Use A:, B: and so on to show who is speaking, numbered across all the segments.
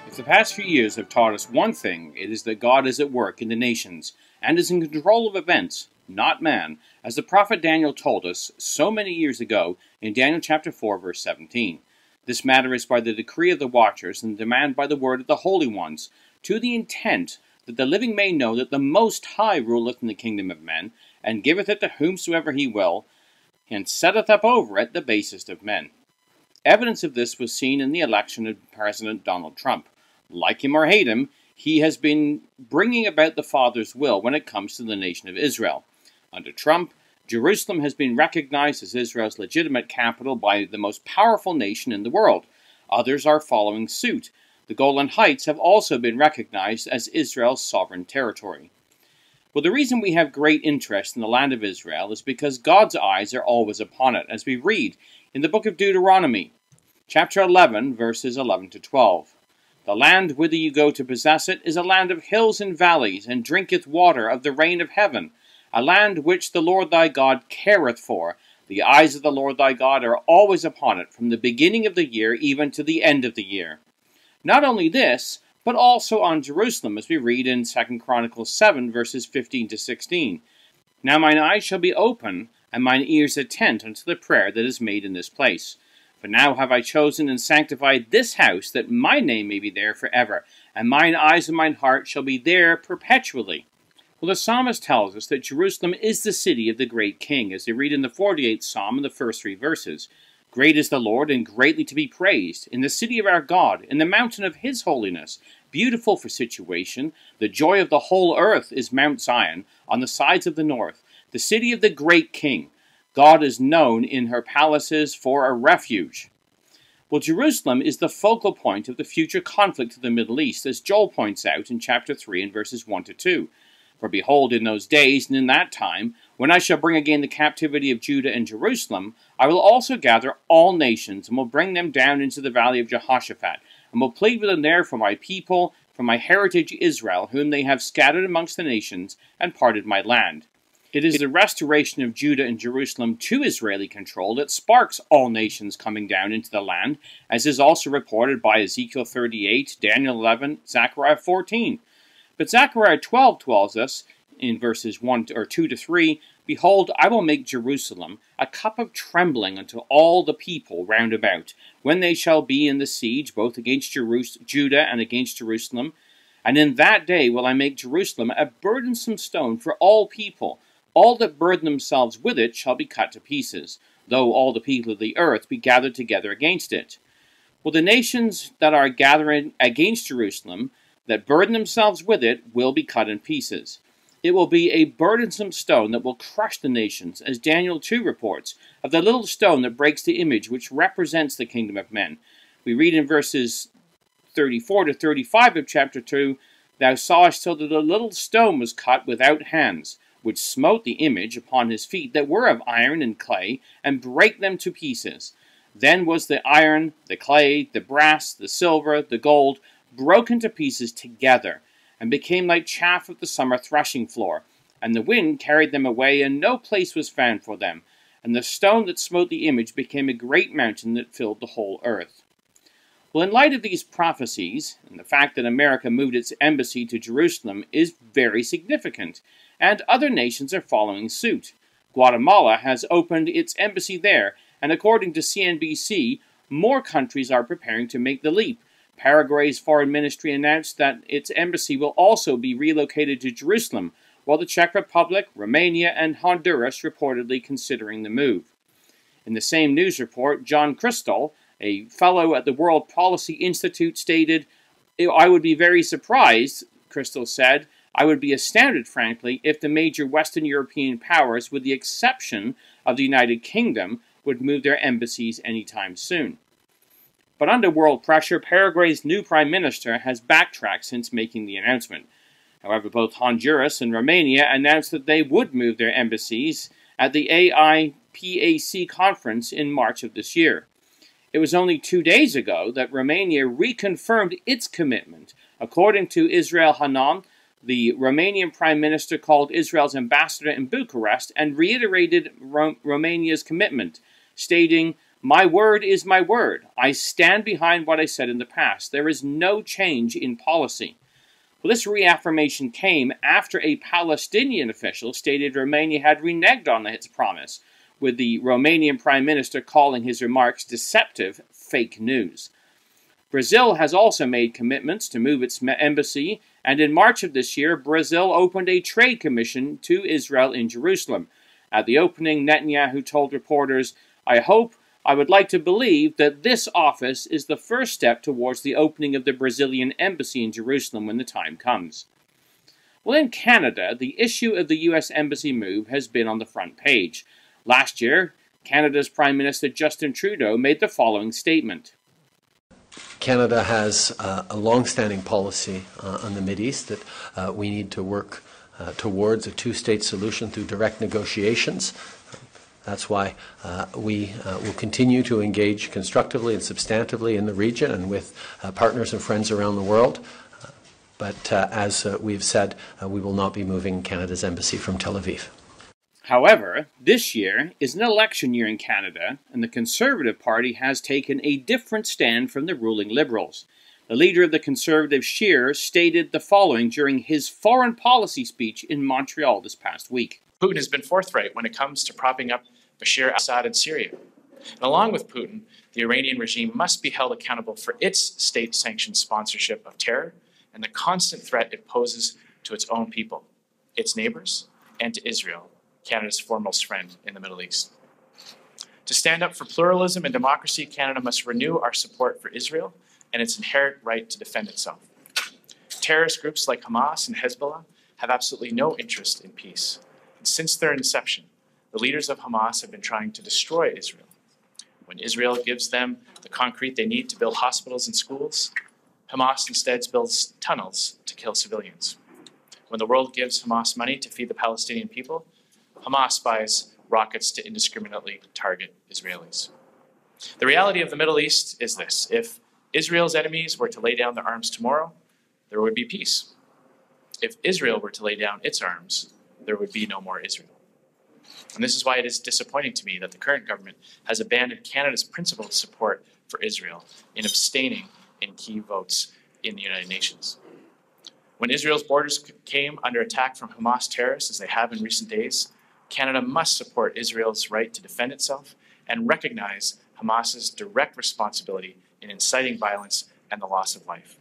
A: If the past few years have taught us one thing, it is that God is at work in the nations and is in control of events, not man, as the prophet Daniel told us so many years ago in Daniel chapter 4, verse 17. This matter is by the decree of the watchers and demand by the word of the holy ones, to the intent that the living may know that the Most High ruleth in the kingdom of men, and giveth it to whomsoever he will, and setteth up over it the basest of men. Evidence of this was seen in the election of President Donald Trump. Like him or hate him, he has been bringing about the Father's will when it comes to the nation of Israel. Under Trump, Jerusalem has been recognized as Israel's legitimate capital by the most powerful nation in the world. Others are following suit. The Golan Heights have also been recognized as Israel's sovereign territory. Well, the reason we have great interest in the land of Israel is because God's eyes are always upon it, as we read in the book of Deuteronomy, chapter 11, verses 11 to 12. The land whither you go to possess it is a land of hills and valleys, and drinketh water of the rain of heaven, a land which the Lord thy God careth for. The eyes of the Lord thy God are always upon it, from the beginning of the year even to the end of the year. Not only this, but also on Jerusalem, as we read in 2 Chronicles 7, verses 15 to 16. Now mine eyes shall be open, and mine ears attent unto the prayer that is made in this place. For now have I chosen and sanctified this house, that my name may be there forever, and mine eyes and mine heart shall be there perpetually. Well, the psalmist tells us that Jerusalem is the city of the great king, as they read in the 48th psalm in the first 3 verses. Great is the Lord, and greatly to be praised, in the city of our God, in the mountain of his holiness. Beautiful for situation, the joy of the whole earth is Mount Zion, on the sides of the north, the city of the great king. God is known in her palaces for a refuge. Well, Jerusalem is the focal point of the future conflict of the Middle East, as Joel points out in chapter 3 and verses 1 to 2. For behold, in those days and in that time, when I shall bring again the captivity of Judah and Jerusalem, I will also gather all nations, and will bring them down into the valley of Jehoshaphat, and will plead with them there for my people, for my heritage Israel, whom they have scattered amongst the nations, and parted my land. It is the restoration of Judah and Jerusalem to Israeli control that sparks all nations coming down into the land, as is also reported by Ezekiel 38, Daniel 11, Zechariah 14. But Zechariah 12 tells us, in verses 2 to 3, Behold, I will make Jerusalem a cup of trembling unto all the people round about, when they shall be in the siege, both against Judah and against Jerusalem. And in that day will I make Jerusalem a burdensome stone for all people. All that burden themselves with it shall be cut to pieces, though all the people of the earth be gathered together against it. Well, the nations that are gathering against Jerusalem, that burden themselves with it, will be cut in pieces. It will be a burdensome stone that will crush the nations, as Daniel 2 reports, of the little stone that breaks the image which represents the kingdom of men. We read in verses 34 to 35 of chapter 2, Thou sawest till that the little stone was cut without hands, which smote the image upon his feet that were of iron and clay, and brake them to pieces. Then was the iron, the clay, the brass, the silver, the gold, broken to pieces together, and became like chaff of the summer threshing floor. And the wind carried them away, and no place was found for them. And the stone that smote the image became a great mountain that filled the whole earth. Well, in light of these prophecies, and the fact that America moved its embassy to Jerusalem is very significant, and other nations are following suit. Guatemala has opened its embassy there, and according to CNBC, more countries are preparing to make the leap. Paraguay's foreign ministry announced that its embassy will also be relocated to Jerusalem, while the Czech Republic, Romania, and Honduras reportedly considering the move. In the same news report, John Crystal, a fellow at the World Policy Institute, stated, I would be very surprised, Crystal said, I would be astounded, frankly, if the major Western European powers, with the exception of the United Kingdom, would move their embassies anytime soon. But under world pressure, Paraguay's new prime minister has backtracked since making the announcement. However, both Honduras and Romania announced that they would move their embassies at the AIPAC conference in March of this year. It was only 2 days ago that Romania reconfirmed its commitment. According to Israel Hanam, The Romanian Prime Minister called Israel's ambassador in Bucharest and reiterated Romania's commitment, stating, "My word is my word. I stand behind what I said in the past. There is no change in policy." Well, this reaffirmation came after a Palestinian official stated Romania had reneged on its promise, with the Romanian Prime Minister calling his remarks deceptive fake news. Brazil has also made commitments to move its embassy, and in March of this year, Brazil opened a trade commission to Israel in Jerusalem. At the opening, Netanyahu told reporters, I would like to believe that this office is the first step towards the opening of the Brazilian embassy in Jerusalem when the time comes." Well, in Canada, the issue of the U.S. embassy move has been on the front page. Last year, Canada's Prime Minister Justin Trudeau made the following statement.
B: Canada has a long-standing policy on the Mideast that we need to work towards a two-state solution through direct negotiations. That's why we will continue to engage constructively and substantively in the region and with partners and friends around the world. But as we've said, we will not be moving Canada's embassy from Tel Aviv.
A: However, this year is an election year in Canada, and the Conservative Party has taken a different stand from the ruling Liberals. The leader of the Conservatives, Scheer, stated the following during his foreign policy speech in Montreal this past week.
C: Putin has been forthright when it comes to propping up Bashar al-Assad in Syria. And along with Putin, the Iranian regime must be held accountable for its state-sanctioned sponsorship of terror and the constant threat it poses to its own people, its neighbors, and to Israel, Canada's foremost friend in the Middle East. To stand up for pluralism and democracy, Canada must renew our support for Israel and its inherent right to defend itself. Terrorist groups like Hamas and Hezbollah have absolutely no interest in peace. And since their inception, the leaders of Hamas have been trying to destroy Israel. When Israel gives them the concrete they need to build hospitals and schools, Hamas instead builds tunnels to kill civilians. When the world gives Hamas money to feed the Palestinian people, Hamas buys rockets to indiscriminately target Israelis. The reality of the Middle East is this: if Israel's enemies were to lay down their arms tomorrow, there would be peace. If Israel were to lay down its arms, there would be no more Israel. And this is why it is disappointing to me that the current government has abandoned Canada's principled support for Israel in abstaining in key votes in the United Nations. When Israel's borders came under attack from Hamas terrorists, as they have in recent days, Canada must support Israel's right to defend itself and recognize Hamas's direct responsibility in inciting violence and the loss of life.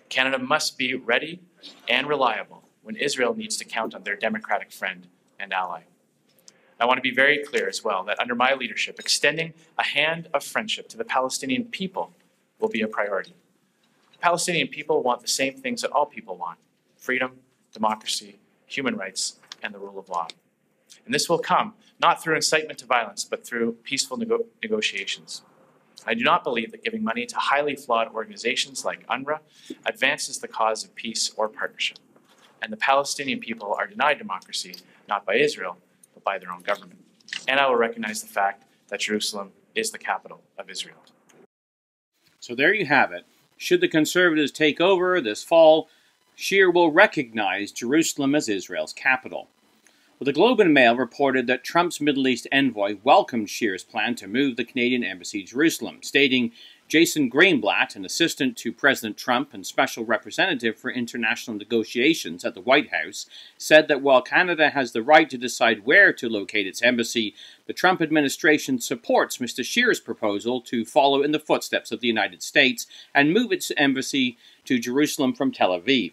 C: Canada must be ready and reliable when Israel needs to count on their democratic friend and ally. I want to be very clear as well that under my leadership, extending a hand of friendship to the Palestinian people will be a priority. The Palestinian people want the same things that all people want: freedom, democracy, human rights, and the rule of law. And this will come not through incitement to violence, but through peaceful negotiations. I do not believe that giving money to highly flawed organizations like UNRWA advances the cause of peace or partnership. And the Palestinian people are denied democracy, not by Israel, but by their own government. And I will recognize the fact that Jerusalem is the capital of Israel.
A: So there you have it. Should the Conservatives take over this fall, Scheer will recognize Jerusalem as Israel's capital. Well, the Globe and Mail reported that Trump's Middle East envoy welcomed Scheer's plan to move the Canadian embassy to Jerusalem, stating, Jason Greenblatt, an assistant to President Trump and special representative for international negotiations at the White House, said that while Canada has the right to decide where to locate its embassy, the Trump administration supports Mr. Scheer's proposal to follow in the footsteps of the United States and move its embassy to Jerusalem from Tel Aviv.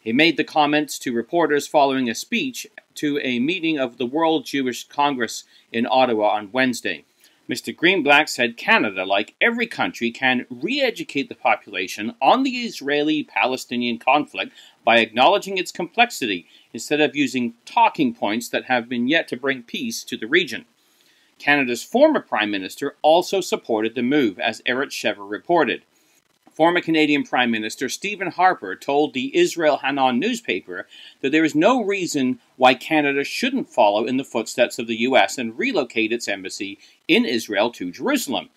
A: He made the comments to reporters following a speech to a meeting of the World Jewish Congress in Ottawa on Wednesday. Mr. Greenblatt said Canada, like every country, can re-educate the population on the Israeli-Palestinian conflict by acknowledging its complexity instead of using talking points that have been yet to bring peace to the region. Canada's former Prime Minister also supported the move, as Eric Shever reported. Former Canadian Prime Minister Stephen Harper told the Israel Hanan newspaper that there is no reason why Canada shouldn't follow in the footsteps of the U.S. and relocate its embassy in Israel to Jerusalem.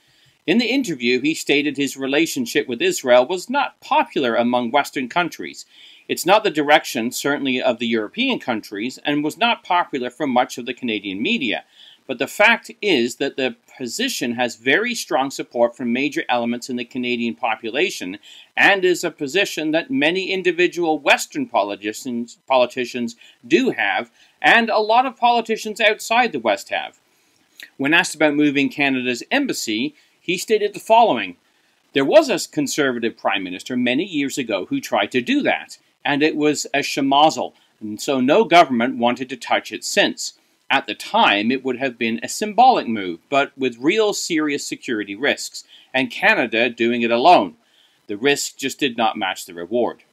A: In the interview, he stated his relationship with Israel was not popular among Western countries. It's not the direction, certainly, of the European countries, and was not popular for much of the Canadian media. But the fact is that the position has very strong support from major elements in the Canadian population, and is a position that many individual Western politicians do have, and a lot of politicians outside the West have. When asked about moving Canada's embassy, he stated the following: "There was a Conservative Prime Minister many years ago who tried to do that, and it was a schmozzle, and so no government wanted to touch it since. At the time, it would have been a symbolic move, but with real serious security risks, and Canada doing it alone. The risk just did not match the reward.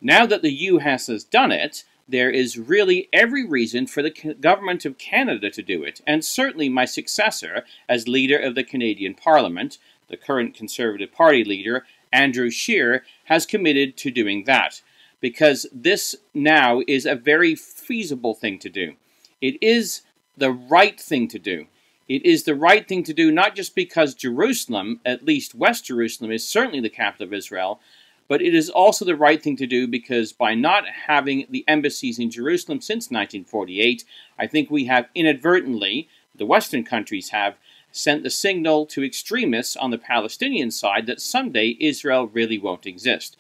A: Now that the US has done it, there is really every reason for the government of Canada to do it, and certainly my successor as leader of the Canadian Parliament, the current Conservative Party leader, Andrew Scheer, has committed to doing that, because this now is a very feasible thing to do. It is the right thing to do. It is the right thing to do not just because Jerusalem, at least West Jerusalem, is certainly the capital of Israel, but it is also the right thing to do because by not having the embassies in Jerusalem since 1948, I think we have inadvertently, the Western countries have, sent the signal to extremists on the Palestinian side that someday Israel really won't exist.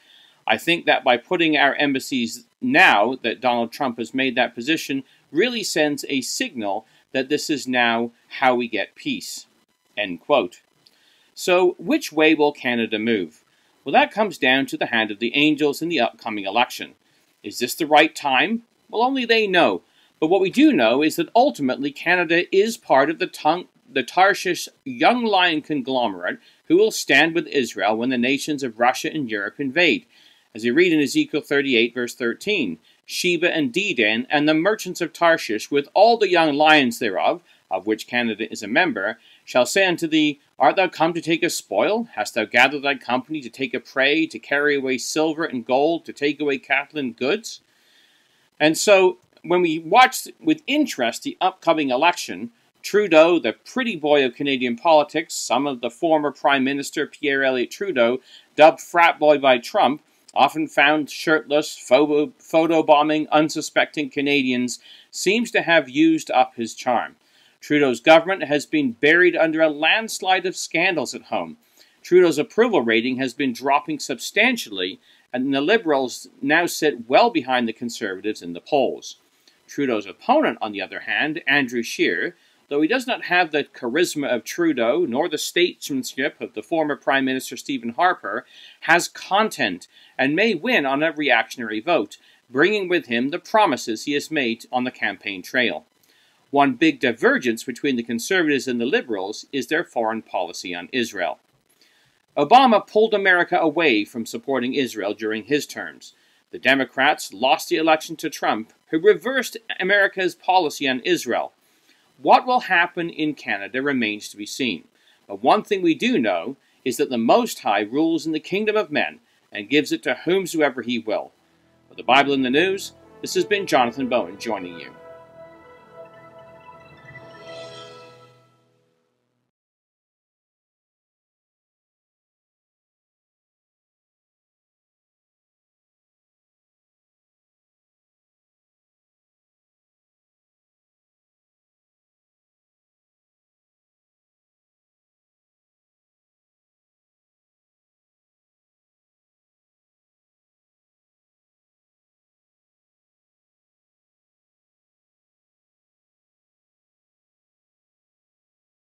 A: I think that by putting our embassies now that Donald Trump has made that position really sends a signal that this is now how we get peace." End quote. So, which way will Canada move? Well, that comes down to the hand of the angels in the upcoming election. Is this the right time? Well, only they know. But what we do know is that ultimately Canada is part of the Tarshish young lion conglomerate who will stand with Israel when the nations of Russia and Europe invade. As we read in Ezekiel 38, verse 13, "Sheba and Dedan and the merchants of Tarshish, with all the young lions thereof, of which Canada is a member, shall say unto thee, Art thou come to take a spoil? Hast thou gathered thy company to take a prey, to carry away silver and gold, to take away cattle and goods?" And so, when we watch with interest the upcoming election, Trudeau, the pretty boy of Canadian politics, son of the former Prime Minister Pierre Elliott Trudeau, dubbed frat boy by Trump, often found shirtless, photobombing unsuspecting Canadians, seems to have used up his charm. Trudeau's government has been buried under a landslide of scandals at home. Trudeau's approval rating has been dropping substantially, and the Liberals now sit well behind the Conservatives in the polls. Trudeau's opponent, on the other hand, Andrew Scheer, though he does not have the charisma of Trudeau, nor the statesmanship of the former Prime Minister Stephen Harper, has content and may win on a reactionary vote, bringing with him the promises he has made on the campaign trail. One big divergence between the Conservatives and the Liberals is their foreign policy on Israel. Obama pulled America away from supporting Israel during his terms. The Democrats lost the election to Trump, who reversed America's policy on Israel. What will happen in Canada remains to be seen. But one thing we do know is that the Most High rules in the kingdom of men and gives it to whomsoever he will. For the Bible in the News, this has been Jonathan Bowen joining you.